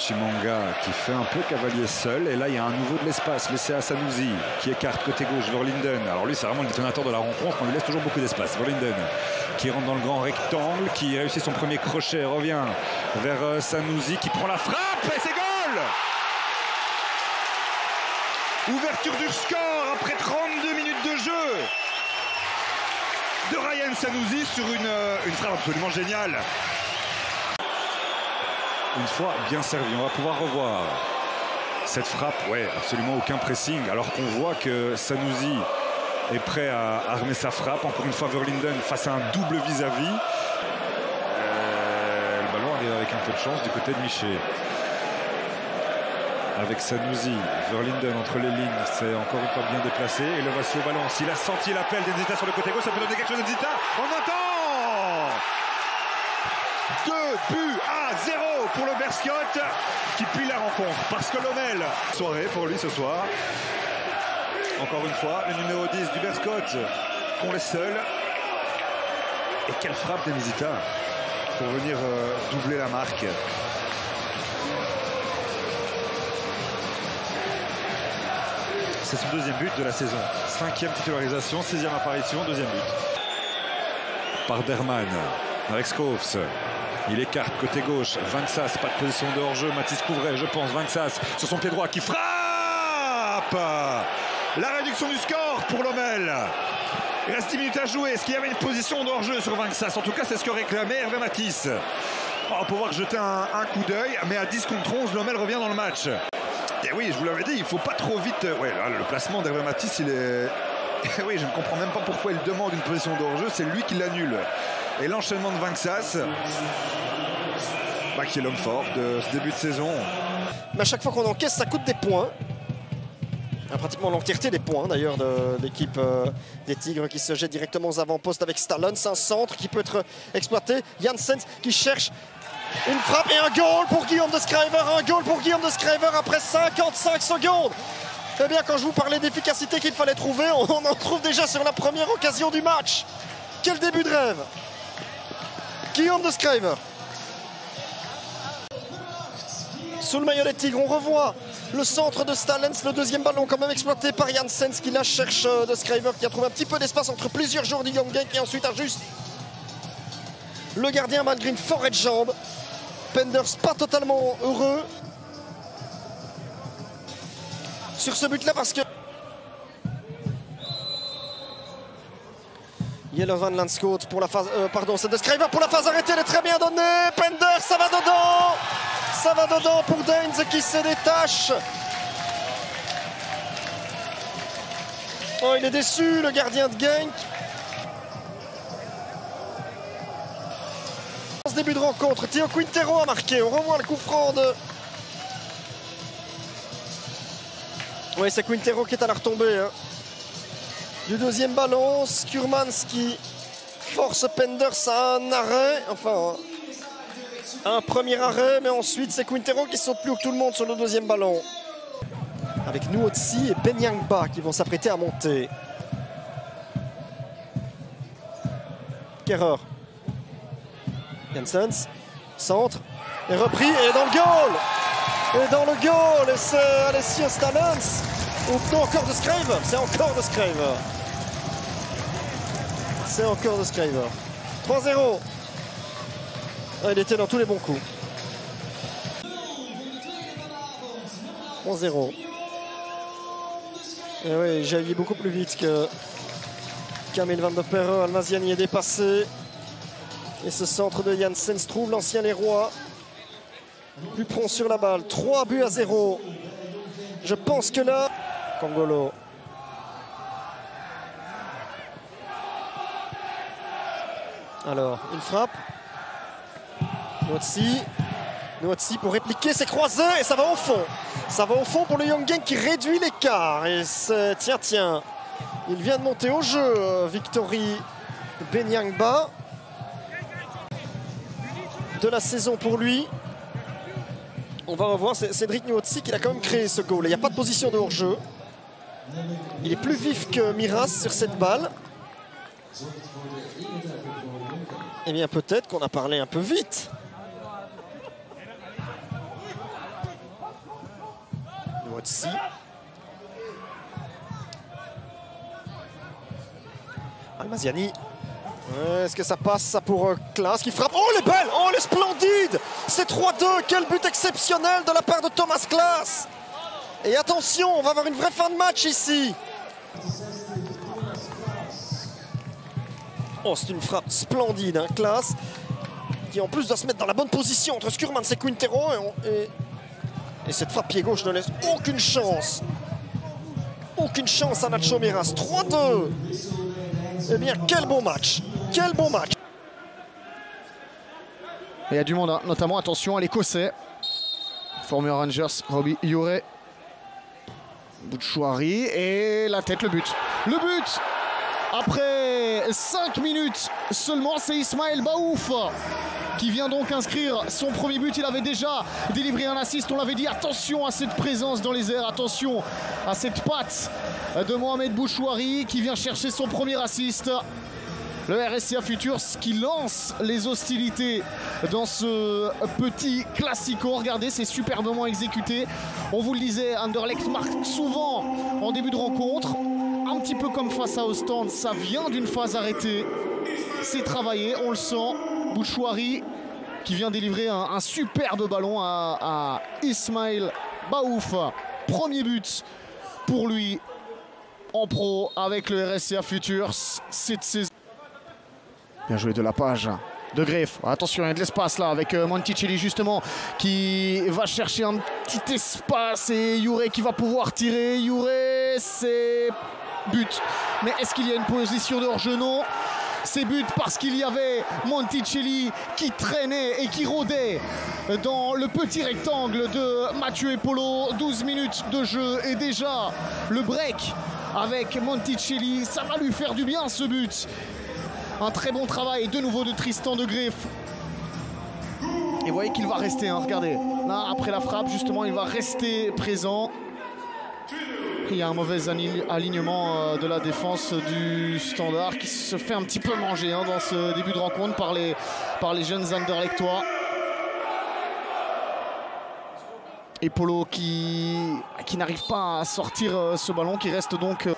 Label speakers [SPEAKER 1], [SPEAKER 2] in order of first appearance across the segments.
[SPEAKER 1] Chimanga qui fait un peu cavalier seul. Et là, il y a un nouveau de l'espace laissé à Sanoussi qui écarte côté gauche Verlinden. Alors lui, c'est vraiment le détonateur de la rencontre. On lui laisse toujours beaucoup d'espace. Verlinden qui rentre dans le grand rectangle, qui réussit son premier crochet, revient vers Sanoussi qui prend la frappe et c'est goal! Ouverture du score après 32 minutes de jeu de Ryan Sanoussi sur une frappe absolument géniale. Une fois bien servi, on va pouvoir revoir cette frappe. Ouais, absolument aucun pressing, alors qu'on voit que Sanoussi est prêt à armer sa frappe. Encore une fois, Verlinden face à un double vis-à-vis. Le ballon arrive avec un peu de chance du côté de Miché. Avec Sanoussi, Verlinden entre les lignes, c'est encore une fois bien déplacé. Et le voici au ballon. S'il a senti l'appel d'Enzita sur le côté gauche, ça peut donner quelque chose d'Enzita. On attend 2 buts à 0 pour le Berscott qui plie la rencontre. Parce que Lommel, soirée pour lui ce soir. Encore une fois, le numéro 10 du Berscott qu'on laisse seul. Et quelle frappe d'Enzita pour venir doubler la marque. C'est son deuxième but de la saison. 5e titularisation, 6e apparition, deuxième but. Par Derman, avec Schoofs. Il écarte côté gauche. Vanxas, pas de position de hors-jeu. Mathis Couvret, je pense. Vanxas sur son pied droit qui frappe. La réduction du score pour Lommel. Il reste 10 minutes à jouer. Est-ce qu'il y avait une position de hors-jeu sur Vanxas? En tout cas, c'est ce que réclamait Hervé Mathis. On va pouvoir jeter un coup d'œil. Mais à 10 contre 11, Lommel revient dans le match. Et oui, je vous l'avais dit, il ne faut pas trop vite. Ouais, là, le placement d'Hervé Mathis, il est. Oui, je ne comprends même pas pourquoi il demande une position de hors-jeu. C'est lui qui l'annule. Et l'enchaînement de Vanxas, qui est l'homme fort de ce début de saison.
[SPEAKER 2] Mais à chaque fois qu'on encaisse, ça coûte des points. Pratiquement l'entièreté des points d'ailleurs de l'équipe des Tigres qui se jette directement aux avant-postes avec Stallons. Un centre qui peut être exploité. Janssens qui cherche. Une frappe et un goal pour Guillaume de Schrijver. Un goal pour Guillaume de Schrijver après 55 secondes. Eh bien, quand je vous parlais d'efficacité qu'il fallait trouver, on en trouve déjà sur la première occasion du match. Quel début de rêve. Guillaume de Schrijver. Sous le maillot des Tigres, on revoit le centre de Stallens. Le deuxième ballon quand même exploité par Janssens qui la cherche de Schrijver qui a trouvé un petit peu d'espace entre plusieurs joueurs du Young Gang et ensuite ajuste. Le gardien malgré une forêt de jambes. Penders pas totalement heureux sur ce but là parce que Yellow Landscote pour la phase pardon, c'est de Schrijver pour la phase arrêtée, elle est très bien donnée. Penders, ça va dedans pour Daines qui se détache. Oh, il est déçu le gardien de Genk. Ce début de rencontre, Théo Quintero a marqué. On revoit le coup franc de... Oui, c'est Quintero qui est à la retombée. Hein. Du deuxième ballon, Skurmans qui force Penders à un arrêt. Enfin, un premier arrêt, mais ensuite c'est Quintero qui saute plus haut que tout le monde sur le deuxième ballon. Avec Nuotsi et Benyangba qui vont s'apprêter à monter. Kerrer. Janssens, centre, est repris et dans le goal. Et dans le goal, et c'est Alessio Stallens. Ou non, encore de Schrijver. C'est encore de Schrijver. C'est encore de Schrijver. 3-0. Il était dans tous les bons coups. 3-0. Et oui, j'ai allé beaucoup plus vite que Camille Van der Perre. Almaziani est dépassé. Et ce centre de Janssens trouve l'ancien Leroy. Plus prompt sur la balle. 3 buts à 0. Je pense que là... Kongolo. Alors, une frappe. Nuotsi pour répliquer, c'est croisé et ça va au fond. Ça va au fond pour le Young Gang qui réduit l'écart. Et c'est... Tiens. Il vient de monter au jeu. Victory Benyangba. De la saison pour lui. On va revoir, c'est Cédric Nuotsi qui a quand même créé ce goal. Il n'y a pas de position de hors-jeu. Il est plus vif que Miras sur cette balle. Eh bien peut-être qu'on a parlé un peu vite. Wotsi. Almaziani. Est-ce que ça passe ça pour Klaas qui frappe? Oh, elle est belle! Oh, elle est splendide! C'est 3-2. Quel but exceptionnel de la part de Thomas Klaas! Et attention, on va avoir une vraie fin de match ici. Oh, c'est une frappe splendide, hein, Klaas, qui en plus doit se mettre dans la bonne position entre Skurmans et Quintero. Et cette frappe pied gauche ne laisse aucune chance. Aucune chance à Nacho Miras. 3-2. Eh bien, quel beau match. Quel beau match.
[SPEAKER 3] Il y a du monde, hein. Notamment, attention à l'Écossais. Former Rangers, Robbie Juré. Bouchouari et la tête, le but. Le but après 5 minutes seulement, c'est Ismaël Baouf qui vient donc inscrire son premier but. Il avait déjà délivré un assist, on l'avait dit. Attention à cette présence dans les airs, attention à cette patte de Mohamed Bouchouari qui vient chercher son premier assist. Le RSCA Futures qui lance les hostilités dans ce petit classico. Regardez, c'est superbement exécuté. On vous le disait, Anderlecht marque souvent en début de rencontre. Un petit peu comme face à Ostende, ça vient d'une phase arrêtée. C'est travaillé, on le sent. Bouchouari qui vient délivrer un superbe ballon à Ismaël Baouf. Premier but pour lui en pro avec le RSCA Futures cette saison. Bien joué de la page de Greff. Attention, il y a de l'espace là avec Monticelli justement qui va chercher un petit espace et Juré qui va pouvoir tirer. Juré, c'est but. Mais est-ce qu'il y a une position de hors-jeu? Non. C'est but parce qu'il y avait Monticelli qui traînait et qui rôdait dans le petit rectangle de Mathieu Epolo. 12 minutes de jeu et déjà le break avec Monticelli. Ça va lui faire du bien ce but. Un très bon travail de nouveau de Tristan de Greff. Et vous voyez qu'il va rester, hein, regardez. Là, après la frappe, justement, il va rester présent. Il y a un mauvais alignement de la défense du Standard qui se fait un petit peu manger, hein, dans ce début de rencontre par les jeunes Anderlechtois. Et Polo qui n'arrive pas à sortir ce ballon, qui reste donc...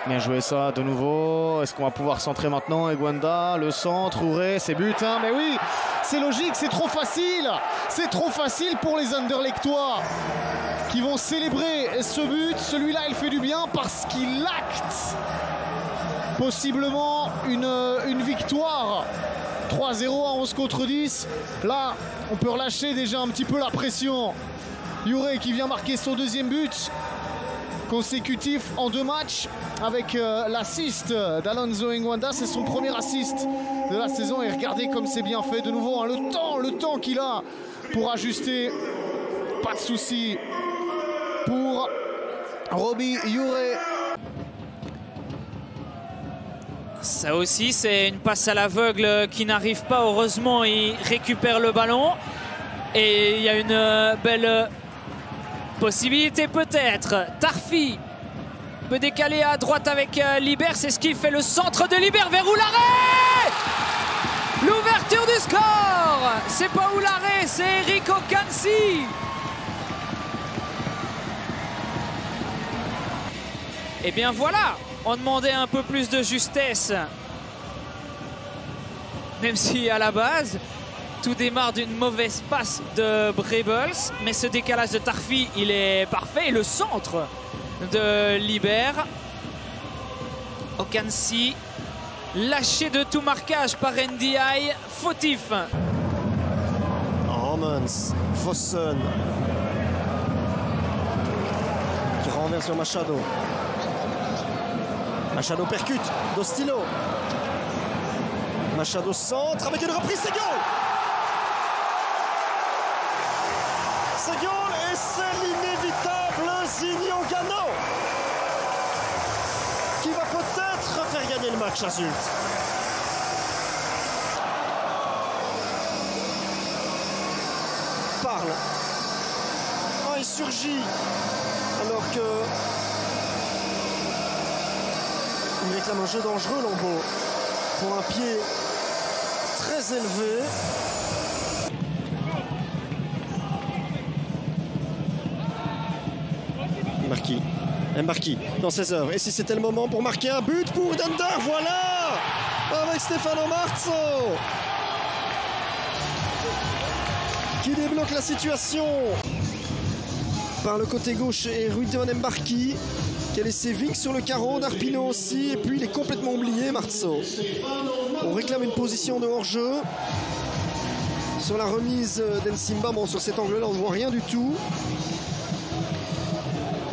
[SPEAKER 3] Bien joué ça de nouveau. Est-ce qu'on va pouvoir centrer maintenant? Egwanda, le centre, Ouré, c'est but, hein. Mais oui, c'est logique, c'est trop facile. C'est trop facile pour les Anderlechtois qui vont célébrer ce but. Celui-là, il fait du bien parce qu'il acte possiblement une victoire. 3-0 à 11 contre 10. Là, on peut relâcher déjà un petit peu la pression. Juré qui vient marquer son deuxième but consécutif en 2 matchs avec l'assist d'Alonso Egwanda. C'est son premier assist de la saison et regardez comme c'est bien fait de nouveau, hein, le temps qu'il a pour ajuster. Pas de souci pour Robbie Juré.
[SPEAKER 4] Ça aussi, c'est une passe à l'aveugle qui n'arrive pas. Heureusement, il récupère le ballon et il y a une belle possibilité peut-être. Tarfi peut décaler à droite avec Liber. C'est ce qui fait le centre de Liber vers Oularé. L'ouverture du score. C'est pas Oularé, c'est Eric Okansi. Et bien voilà, on demandait un peu plus de justesse. Même si à la base, tout démarre d'une mauvaise passe de Brebles, mais ce décalage de Tarfi, il est parfait. Et le centre de Liber. Okansi, lâché de tout marquage par NDI, fautif.
[SPEAKER 2] Homans, Fossen, qui renverse sur Machado. Machado percute, Dostilo. Machado centre avec une reprise, c'est goal. C'est goal et c'est l'inévitable Zinho Gano qui va peut-être faire gagner le match à Zulte. Parle. Oh, il surgit alors que il réclame un jeu dangereux, Lambeau, pour un pied très élevé. Mbarki dans ses œuvres. Et si c'était le moment pour marquer un but pour Dundar, voilà, avec Stefano Marzo qui débloque la situation par le côté gauche et Ruidon Mbarki qui a laissé Vink sur le carreau, Darpino aussi, et puis il est complètement oublié, Marzo. On réclame une position de hors-jeu sur la remise d'Ensimba. Bon, sur cet angle-là, on ne voit rien du tout.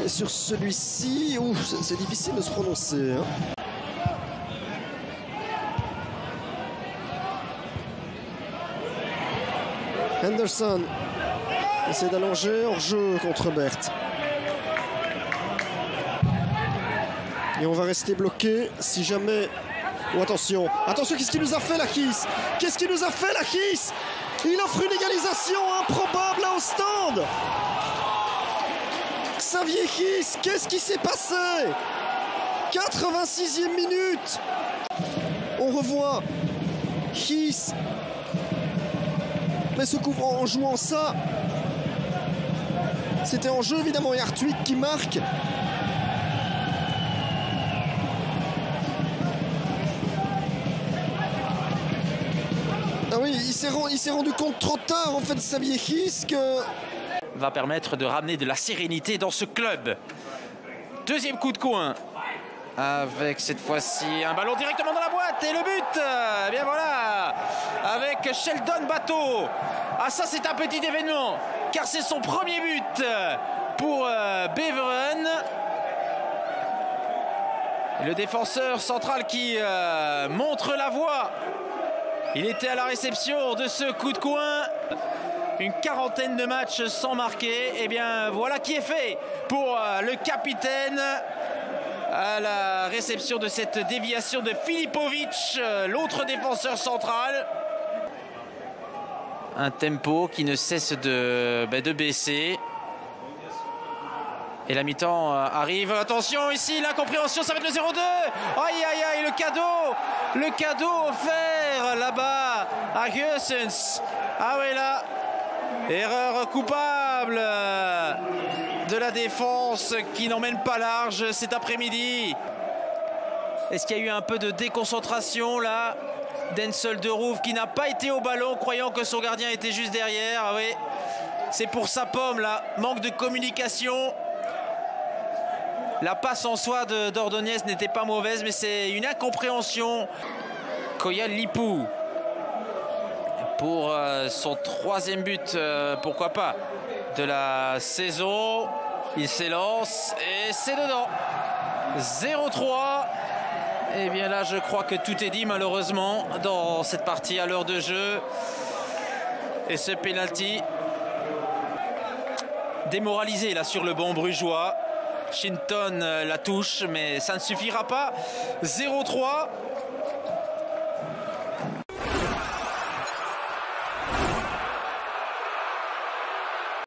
[SPEAKER 2] Et sur celui-ci, c'est difficile de se prononcer. Hein. Henderson essaie d'allonger hors-jeu contre Berthe. Et on va rester bloqué si jamais... Oh, attention, qu'est-ce qu'il nous a fait, Lakis? Qu'est-ce qu'il nous a fait, Lakis? Il offre une égalisation improbable là au stand. Xavier His, qu'est-ce qui s'est passé? 86e minute. On revoit His. Mais ce coup, en jouant ça, c'était en jeu évidemment. Et Hartwig qui marque. Ah oui, il s'est rendu compte trop tard en fait, Xavier His, que...
[SPEAKER 5] va permettre de ramener de la sérénité dans ce club. Deuxième coup de coin. Avec cette fois-ci un ballon directement dans la boîte et le but. Eh bien voilà, avec Sheldon Bateau. Ah ça c'est un petit événement car c'est son premier but pour Beveren. Et le défenseur central qui montre la voie. Il était à la réception de ce coup de coin. Une quarantaine de matchs sans marquer. Et bien voilà qui est fait pour le capitaine à la réception de cette déviation de Filipovic, l'autre défenseur central. Un tempo qui ne cesse de baisser. Et la mi-temps arrive. Attention ici, l'incompréhension, ça va être le 0-2. Aïe aïe aïe, le cadeau offert là-bas à Goessens. Ah oui là, erreur coupable de la défense qui n'emmène pas large cet après-midi. Est-ce qu'il y a eu un peu de déconcentration là? Denzel de Rouve qui n'a pas été au ballon croyant que son gardien était juste derrière. Ah oui, c'est pour sa pomme là, manque de communication. La passe en soi d'Ordonez n'était pas mauvaise, mais c'est une incompréhension. Koya Lipou pour son troisième but, pourquoi pas, de la saison. Il s'élance et c'est dedans. 0-3. Et bien là, je crois que tout est dit malheureusement dans cette partie à l'heure de jeu. Et ce pénalty démoralisé là sur le banc brugeois. Shinton la touche, mais ça ne suffira pas. 0-3.